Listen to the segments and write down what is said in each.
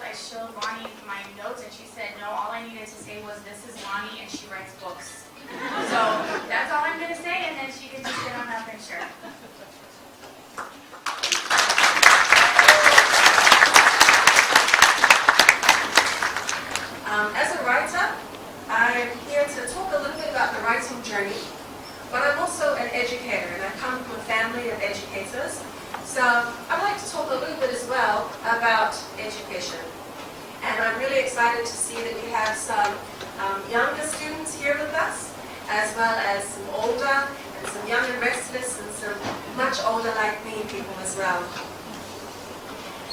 I showed Lani my notes, and she said, no, all I needed to say was, this is Lani, and she writes books. So that's all I'm going to say, and then she can just sit on up and share. As a writer, I'm here to talk a little bit about the writing journey, but I'm also an educator, and I come from a family of educators. So I'd like to talk a little bit as well about education. And I'm really excited to see that we have some younger students here with us, as well as some older, and some young and restless, and some much older like me people as well.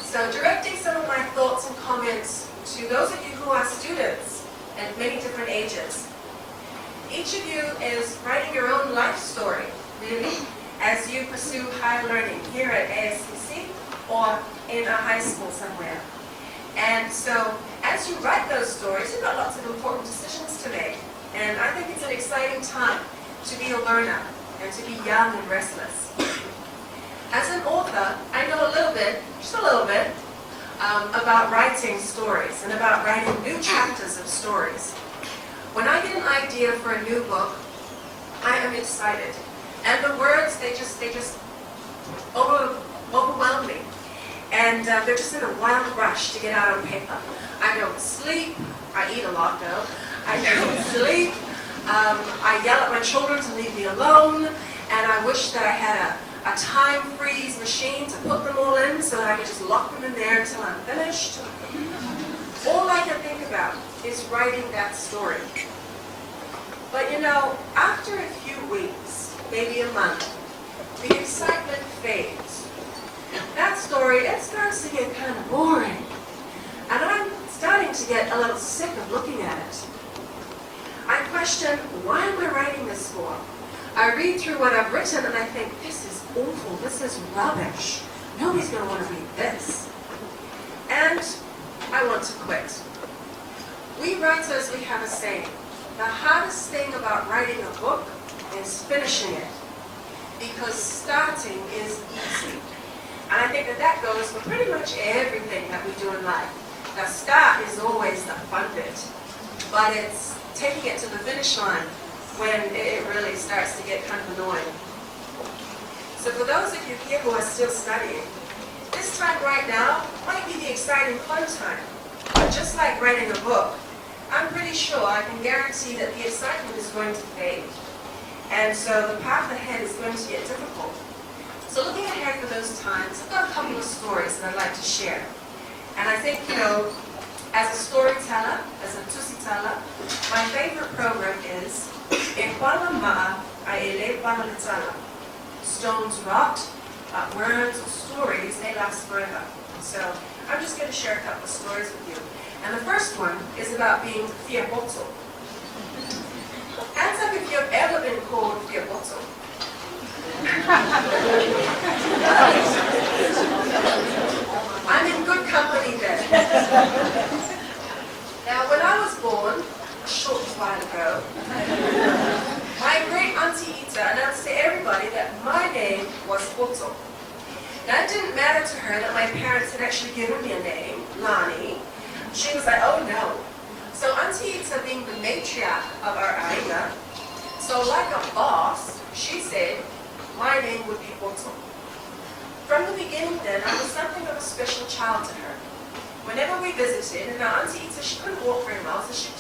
So directing some of my thoughts and comments to those of you who are students at many different ages. Each of you is writing your own life story, really, as you pursue higher learning here at ASCC or in a high school somewhere. And so, as you write those stories, you've got lots of important decisions to make. And I think it's an exciting time to be a learner and to be young and restless. As an author, I know a little bit, just a little bit, about writing stories and about writing new chapters of stories. When I get an idea for a new book, I am excited. And the words, they just overwhelm me. And they're just in a wild rush to get out on paper. I don't sleep. I eat a lot though. I don't sleep. I yell at my children to leave me alone. And I wish that I had a time freeze machine to put them all in so that I could just lock them in there until I'm finished. All I can think about is writing that story. But you know, after a few weeks, maybe a month, the excitement fades. That story, it starts to get kind of boring. And I'm starting to get a little sick of looking at it. I question, why am I writing this for? I read through what I've written and I think, this is awful, this is rubbish. Nobody's going to want to read this. And I want to quit. We writers, we have a saying. The hardest thing about writing a book is finishing it. Because starting is easy. And I think that that goes for pretty much everything that we do in life. The start is always the fun bit. But it's taking it to the finish line when it really starts to get kind of annoying. So for those of you here who are still studying, this time right now might be the exciting fun time. But just like writing a book, I'm pretty sure I can guarantee that the excitement is going to fade. And so the path ahead is going to get difficult. So looking ahead for those times, I've got a couple of stories that I'd like to share. And I think, you know, as a storyteller, as a tusiteller, my favorite program is Stones rot, words or stories, they last forever. So I'm just going to share a couple of stories with you. And the first one is about being fiaboto. Hands up if you've ever been called fiaboto. I'm in good company then. Now, when I was born, a short while ago, my great auntie Ita announced to everybody that my name was Boto. Now, it didn't matter to her that my parents had actually given me a name, Lani. She was like, oh no. So Auntie Ita, being the matriarch of our Aina, so like a boss, she said, my name would be Boto. From the beginning then, I was something of a special child to her. Whenever we visited, and now Auntie Ita, she couldn't walk very well, so she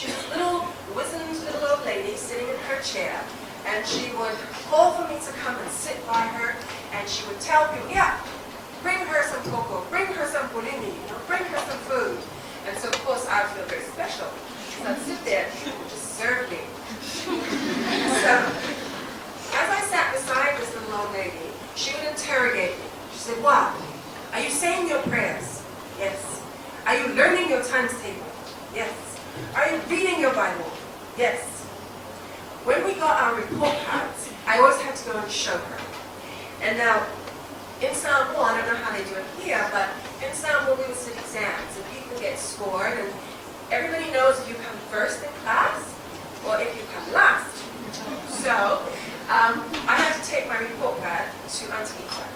was a little wizened little old lady sitting in her chair, and she would call for me to come and sit by her, and she would tell people, yeah, bring her some cocoa, bring her some pulimi, you know, bring her some food. And so of course I would feel very special. So I'd sit there and she would just serve me. So as I sat beside this little old lady, she would interrogate me. She said, wow, are you saying your prayers? Yes. Are you learning your times table? Yes. Are you reading your Bible? Yes. When we got our report cards, I always had to go and show her. And now, in Samoa, I don't know how they do it here, but in Samoa we would sit exams and people get scored, and everybody knows if you come first in class or if you come last. So I had to take my report card to Auntie Ita.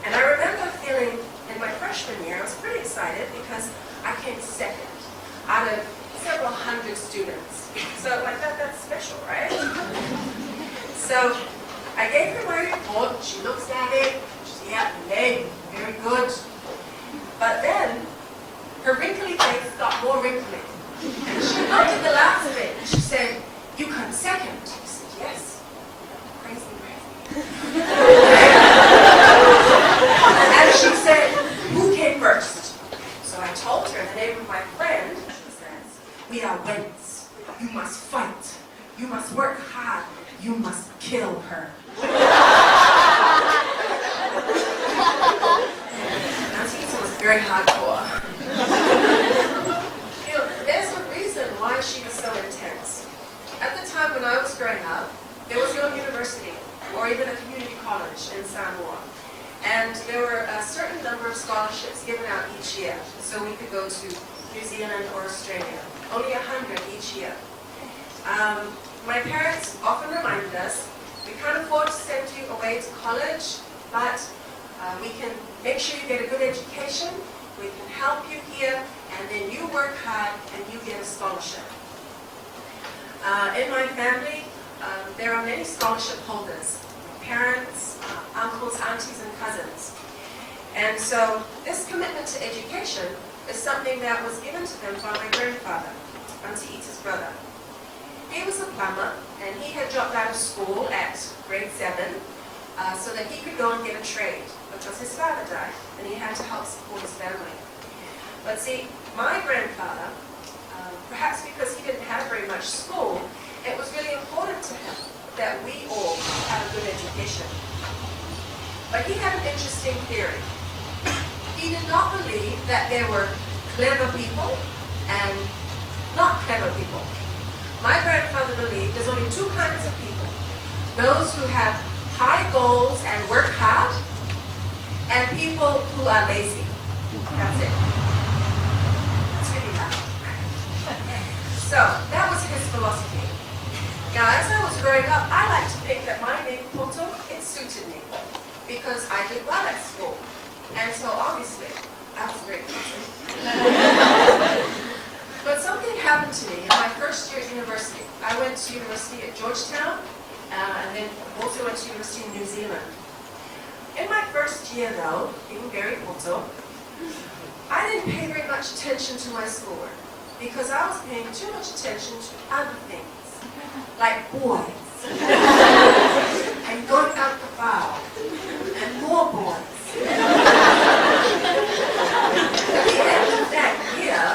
And I remember feeling in my freshman year, I was pretty excited because I came second out of several hundred students. So like that's special, right? So I gave her my report. She looks at it. She says, yeah, yay, very good. But then her wrinkly face got more wrinkly. And she looked at the last bit. She said, you come second. I said, yes. Crazy. And she said, who came first? So I told her the name of my friend. She says, we are Wendts. You must fight. You must work hard. You must kill her. Now, Telesa was very hardcore. There's a reason why she was so intense. At the time when I was growing up, there was no university or even a community college in Samoa. And there were a certain number of scholarships given out each year. So we could go to New Zealand or Australia. Only 100 each year. My parents often reminded us, we can't afford to send you away to college, but we can make sure you get a good education, we can help you here, and then you work hard and you get a scholarship. In my family, there are many scholarship holders, parents, uncles, aunties, and cousins. And so this commitment to education is something that was given to them by my grandfather, Auntie Ita's brother. He was a plumber, and he had dropped out of school at grade 7 so that he could go and get a trade, because his father died, and he had to help support his family. But see, my grandfather, perhaps because he didn't have very much school, it was really important to him that we all have a good education. But he had an interesting theory. He did not believe that there were clever people and not clever people. My grandfather believed there's only two kinds of people. Those who have high goals and work hard, and people who are lazy. That's it. That's really tough. So, that was his philosophy. Now, as I was growing up, I like to think that my name, Poto, it suited me, because I did well at school. And so, obviously, I was very busy. But something happened to me in my first year at university. I went to university at Georgetown, and then also went to university in New Zealand. In my first year, though, being very Poto, I didn't pay very much attention to my schoolwork, because I was paying too much attention to other things, like boys, and going out the bar, and more boys. At the end of that year,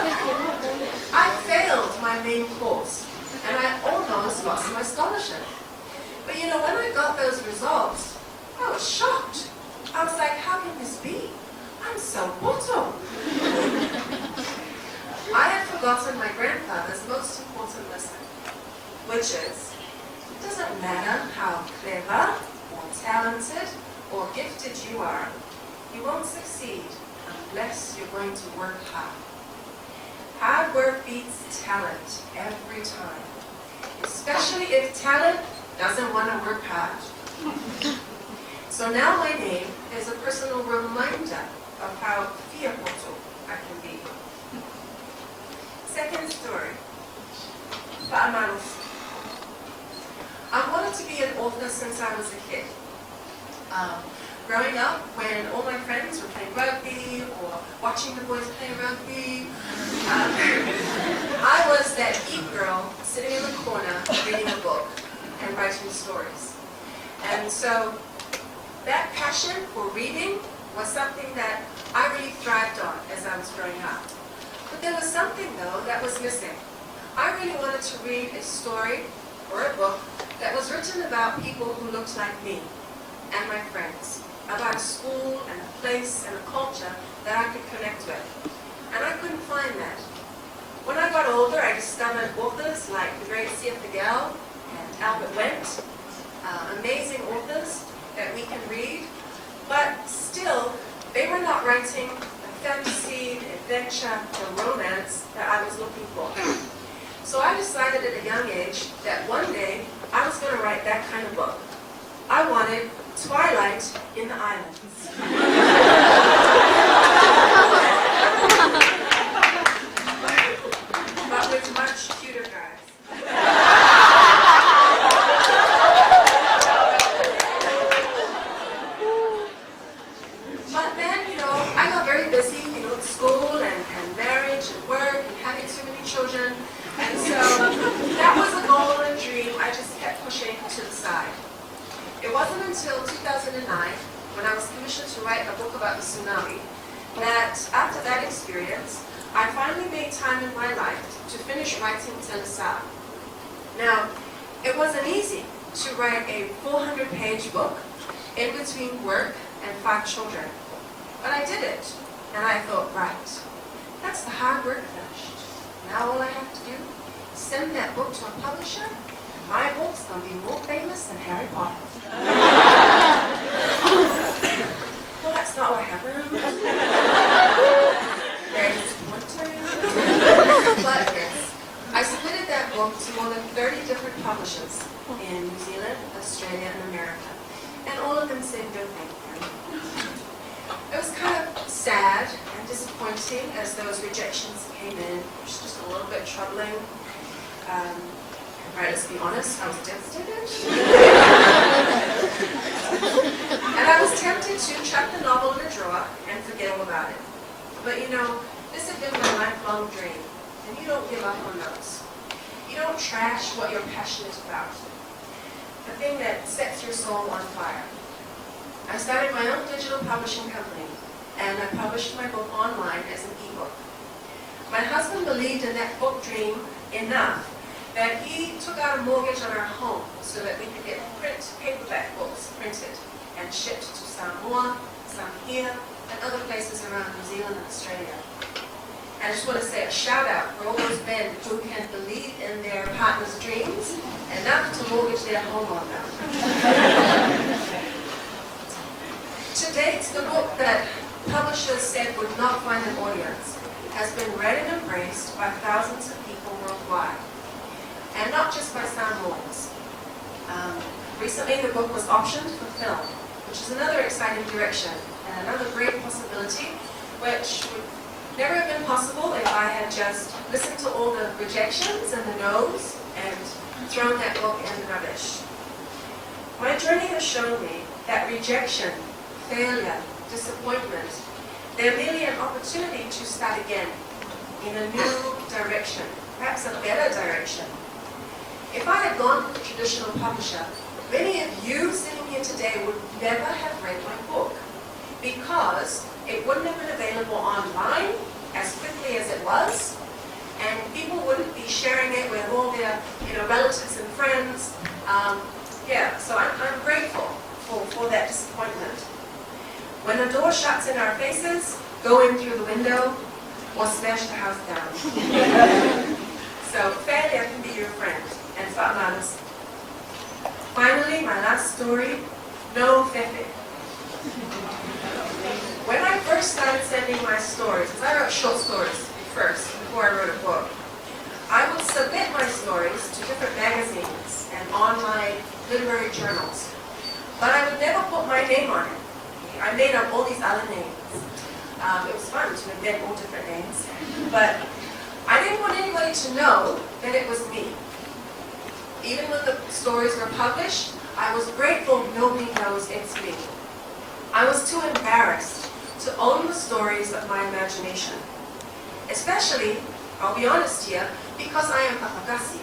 I failed my main course, and I almost lost my scholarship. But you know, when I got those results, I was shocked. I was like, how can this be? I'm so Poto. I had forgotten my grandfather's most important lesson, which is, it doesn't matter how clever or talented or gifted you are, you won't succeed unless you're going to work hard. Hard work beats talent every time, especially if talent doesn't want to work hard. So now my name is a personal reminder of how Poto I can be. Second story, Pa'amanos. I wanted to be an author since I was a kid. Growing up, when all my friends were playing rugby or watching the boys play rugby, I was that geek girl sitting in the corner reading a book and writing stories. And so that passion for reading was something that I really thrived on as I was growing up. But there was something, though, that was missing. I really wanted to read a story or a book that was written about people who looked like me and my friends, about a school and a place and a culture that I could connect with. And I couldn't find that. When I got older, I discovered authors like the great C.F. Miguel and Albert Wendt, amazing authors that we can read, but still, they were not writing the fantasy, the adventure, the romance that I was looking for. So I decided at a young age that one day I was going to write that kind of book. I wanted Twilight in the Islands. 2009, when I was commissioned to write a book about the tsunami, that after that experience, I finally made time in my life to finish writing Telesa. Now, it wasn't easy to write a 400-page book in between work and 5 children. But I did it, and I thought, right, that's the hard work finished. Now all I have to do is send that book to a publisher, and my book's going to be more famous than Harry Potter. Well, that's not what happened. Very disappointing. But yes, I submitted that book to more than 30 different publishers in New Zealand, Australia, and America. And all of them said no thank you. It was kind of sad and disappointing as those rejections came in. It was just a little bit troubling. Right, let's be honest, I was devastated. And I was tempted to chuck the novel in a drawer and forget all about it. But you know, this had been my lifelong dream, and you don't give up on those. You don't trash what you're passionate about. The thing that sets your soul on fire. I started my own digital publishing company, and I published my book online as an ebook. My husband believed in that book dream enough that he took out a mortgage on our home so that we could get paperback books printed and shipped to Samoa, some here, and other places around New Zealand and Australia. I just want to say a shout out for all those men who can believe in their partner's dreams enough to mortgage their home on them. To date, the book that publishers said would not find an audience has been read and embraced by thousands of people worldwide. And not just by Samoans. Recently the book was optioned for film, which is another exciting direction and another great possibility, which would never have been possible if I had just listened to all the rejections and the no's and thrown that book in the rubbish. My journey has shown me that rejection, failure, disappointment, they're merely an opportunity to start again in a new direction, perhaps a better direction. If I had gone with a traditional publisher, many of you sitting here today would never have read my book because it wouldn't have been available online as quickly as it was, and people wouldn't be sharing it with all their relatives and friends. So I'm grateful for that disappointment. When the door shuts in our faces, go in through the window or smash the house down. So failure can be your friend, and wha'amanas. Finally, my last story, no fefe. When I first started sending my stories, because I wrote short stories first, before I wrote a book, I would submit my stories to different magazines and online literary journals. But I would never put my name on it. I made up all these other names. It was fun to invent all different names. But I didn't want anybody to know that it was me. Even when the stories were published, I was grateful nobody knows it's me. I was too embarrassed to own the stories of my imagination. Especially, I'll be honest here, because I am Papagasi.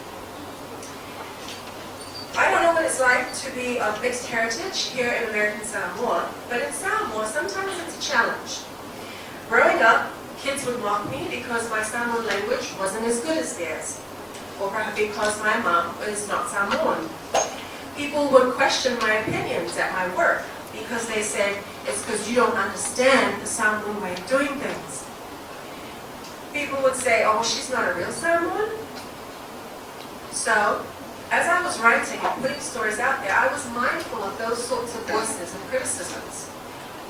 I don't know what it's like to be of mixed heritage here in American Samoa, but in Samoa, sometimes it's a challenge. Growing up, kids would mock me because my Samoan language wasn't as good as theirs, or perhaps because my mom is not Samoan. People would question my opinions at my work because they said, it's because you don't understand the Samoan way of doing things. People would say, oh, she's not a real Samoan. So, as I was writing and putting stories out there, I was mindful of those sorts of voices and criticisms,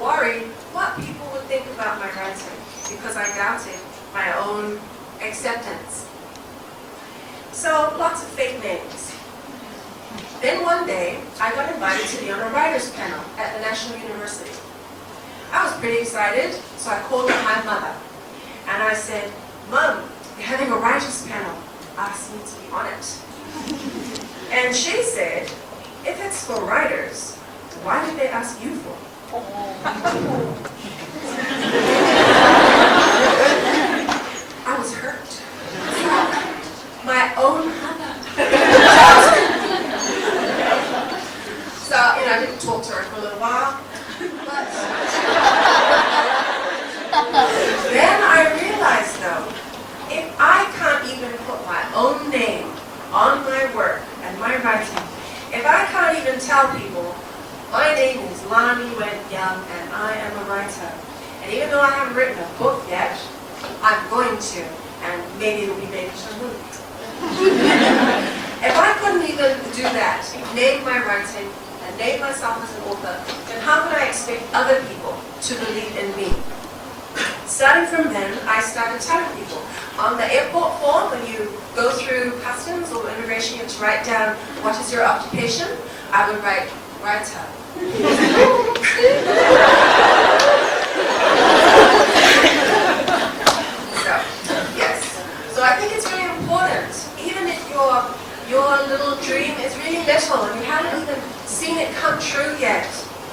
worried what people would think about my writing because I doubted my own acceptance. So, lots of fake names. Then one day, I got invited to be on a writer's panel at the National University. I was pretty excited, so I called up my mother. And I said, Mom, you're having a writer's panel. Ask me to be on it. And she said, if it's for writers, why did they ask you for? I was hurt. My own mother. So, I didn't talk to her for a little while. But then I realized though, if I can't even put my own name on my work and my writing, if I can't even tell people, my name is Lani Wendt Young and I am a writer, and even though I haven't written a book yet, I'm going to, and maybe it'll be made into a movie. If I couldn't even do that, name my writing, and name myself as an author, then how could I expect other people to believe in me? Starting from then, I started telling people. On the airport form, when you go through customs or immigration, you have to write down what is your occupation. I would write writer. So, yes. So I think it's really important, even if your little dream is really little and you haven't even seen it come true yet,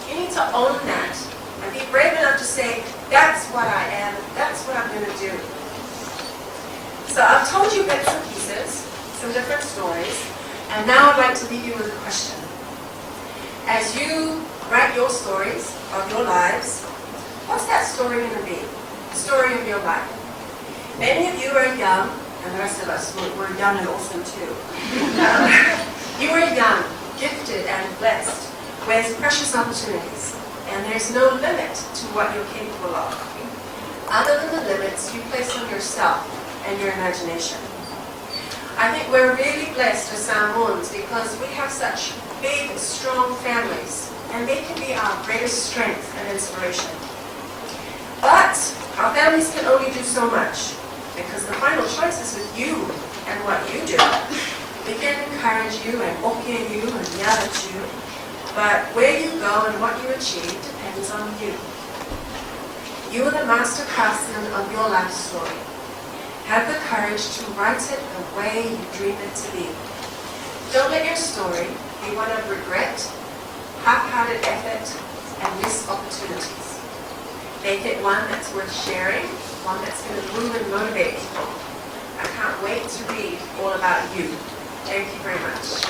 you need to own that and be brave enough to say, that's what I am, that's what I'm going to do. So I've told you bits and pieces, some different stories, and now I'd like to leave you with a question. As you write your stories of your lives, what's that story going to be? The story of your life. Many of you are young, and the rest of us, we're young and awesome too. You are young, gifted, and blessed with precious opportunities, and there's no limit to what you're capable of, other than the limits you place on yourself and your imagination. I think we're really blessed as Samoans because we have such big, strong families, and they can be our greatest strength and inspiration. But our families can only do so much, because the final choice is with you and what you do. We can encourage you and okay you and yell at you, but where you go and what you achieve depends on you. You are the master craftsman of your life story. Have the courage to write it the way you dream it to be. Don't let your story be one of regret, half-hearted effort, and missed opportunities. Make it one that's worth sharing, one that's going to move and motivate people. I can't wait to read all about you. Thank you very much.